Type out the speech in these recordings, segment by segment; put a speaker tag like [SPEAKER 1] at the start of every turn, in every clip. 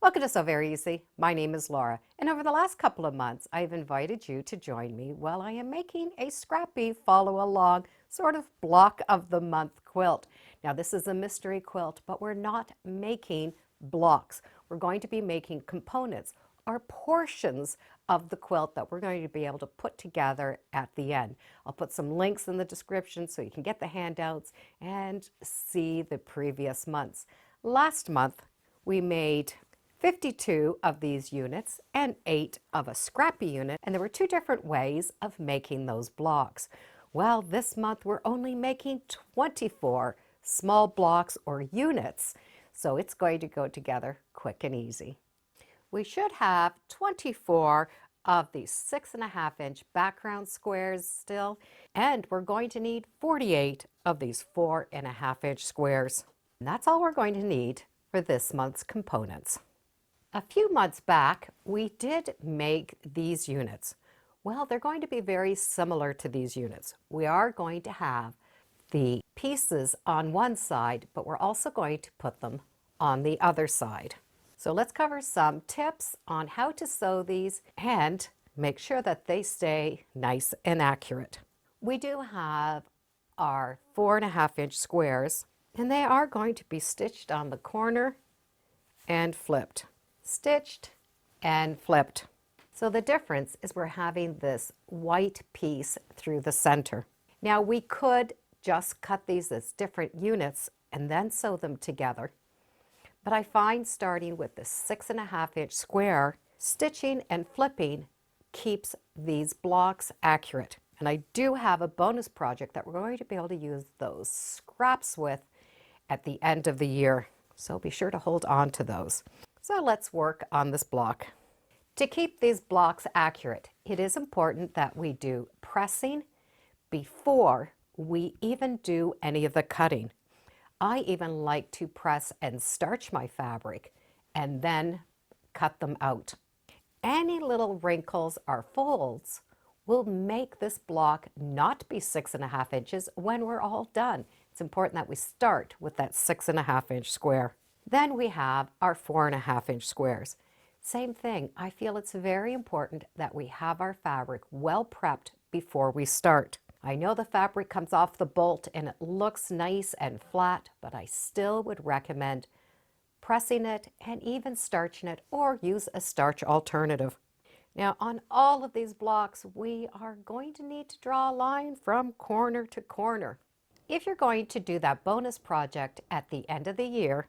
[SPEAKER 1] Welcome to Sew Very Easy. My name is Laura, and over the last couple of months, I've invited you to join me while I am making a scrappy follow-along sort of block of the month quilt. Now, this is a mystery quilt, but we're not making blocks. We're going to be making components or portions of the quilt that we're going to be able to put together at the end. I'll put some links in the description so you can get the handouts and see the previous months. Last month, we made 52 of these units and 8 of a scrappy unit, and there were 2 different ways of making those blocks. Well, this month we're only making 24 small blocks or units, so it's going to go together quick and easy. We should have 24 of these 6.5-inch background squares still, and we're going to need 48 of these 4.5-inch squares. And that's all we're going to need for this month's components. A few months back, we did make these units. Well, they're going to be very similar to these units. We are going to have the pieces on one side, but we're also going to put them on the other side. So let's cover some tips on how to sew these and make sure that they stay nice and accurate. We do have our 4.5-inch squares, and they are going to be stitched on the corner and flipped. Stitched and flipped. So the difference is we're having this white piece through the center. Now we could just cut these as different units and then sew them together. But I find starting with the 6.5-inch square, stitching and flipping keeps these blocks accurate. And I do have a bonus project that we're going to be able to use those scraps with at the end of the year. So be sure to hold on to those. So let's work on this block. To keep these blocks accurate, it is important that we do pressing before we even do any of the cutting. I even like to press and starch my fabric and then cut them out. Any little wrinkles or folds will make this block not be 6.5 inches when we're all done. It's important that we start with that 6.5-inch square. Then we have our 4.5-inch squares. Same thing, I feel it's very important that we have our fabric well prepped before we start. I know the fabric comes off the bolt and it looks nice and flat, but I still would recommend pressing it and even starching it or use a starch alternative. Now on all of these blocks, we are going to need to draw a line from corner to corner. If you're going to do that bonus project at the end of the year,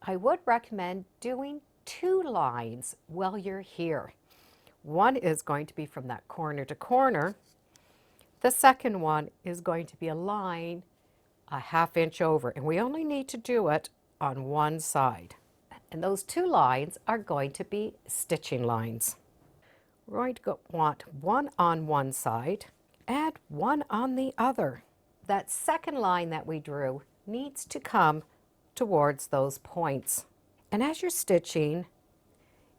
[SPEAKER 1] I would recommend doing 2 lines while you're here. One is going to be from that corner to corner. The second one is going to be a line a 1/2 inch over, and we only need to do it on one side. And those 2 lines are going to be stitching lines. We're going to want one on one side and one on the other. That second line that we drew needs to come towards those points. And as you're stitching,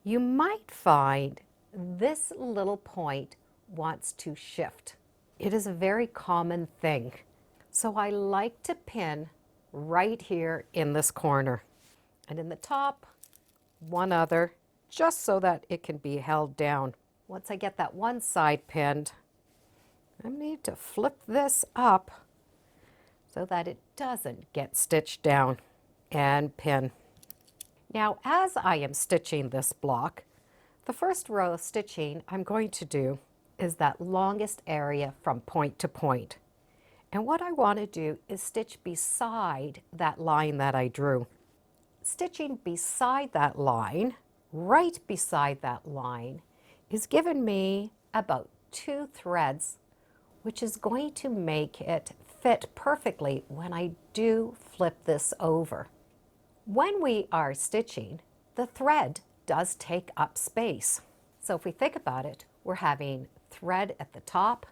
[SPEAKER 1] you might find this little point wants to shift. It is a very common thing. So I like to pin right here in this corner. And in the top, one other, just so that it can be held down. Once I get that one side pinned, I need to flip this up so that it doesn't get stitched down and pin. Now, as I am stitching this block, the first row of stitching I'm going to do is that longest area from point to point. And what I want to do is stitch beside that line that I drew. Stitching beside that line, right beside that line, is giving me about 2 threads, which is going to make it fit perfectly when I do flip this over. When we are stitching, the thread does take up space. So if we think about it, we're having thread at the top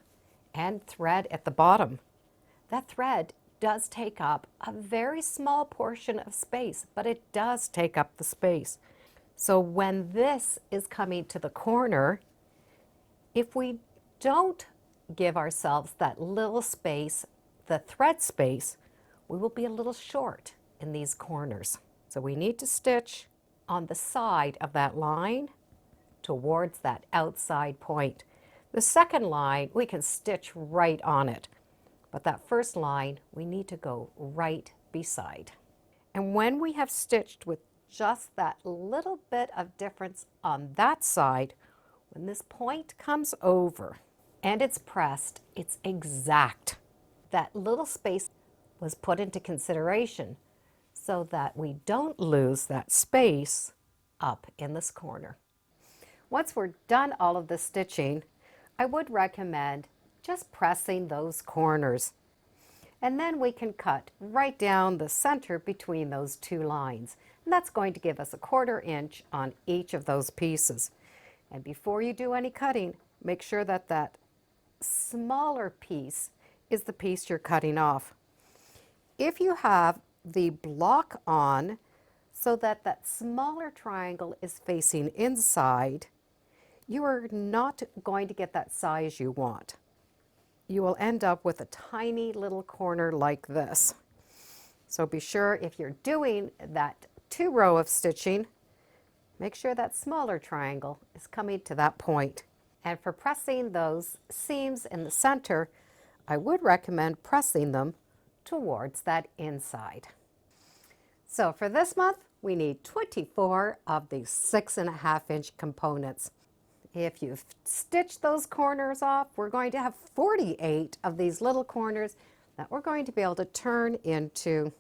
[SPEAKER 1] and thread at the bottom. That thread does take up a very small portion of space, but it does take up the space. So when this is coming to the corner, if we don't give ourselves that little space, the thread space, we will be a little short in these corners. So we need to stitch on the side of that line towards that outside point. The second line, we can stitch right on it, but that first line, we need to go right beside. And when we have stitched with just that little bit of difference on that side, when this point comes over and it's pressed, it's exact. That little space was put into consideration so that we don't lose that space up in this corner. Once we're done all of the stitching, I would recommend just pressing those corners. And then we can cut right down the center between those two lines. And that's going to give us a 1/4 inch on each of those pieces. And before you do any cutting, make sure that that smaller piece is the piece you're cutting off. If you have the block on so that that smaller triangle is facing inside, you are not going to get that size you want. You will end up with a tiny little corner like this. So be sure if you're doing that 2 row of stitching, make sure that smaller triangle is coming to that point. And for pressing those seams in the center, I would recommend pressing them towards that inside. So for this month, we need 24 of these 6.5 inch components. If you've stitched those corners off, we're going to have 48 of these little corners that we're going to be able to turn into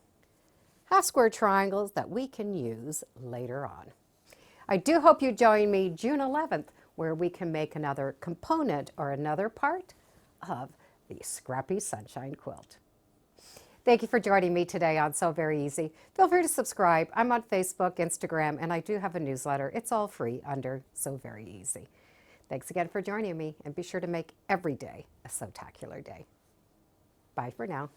[SPEAKER 1] half square triangles that we can use later on. I do hope you join me June 11th, where we can make another component or another part of the Scrappy Sunshine quilt. Thank you for joining me today on Sew Very Easy. Feel free to subscribe. I'm on Facebook, Instagram, and I do have a newsletter. It's all free under Sew Very Easy. Thanks again for joining me, and be sure to make every day a Sewtacular day. Bye for now.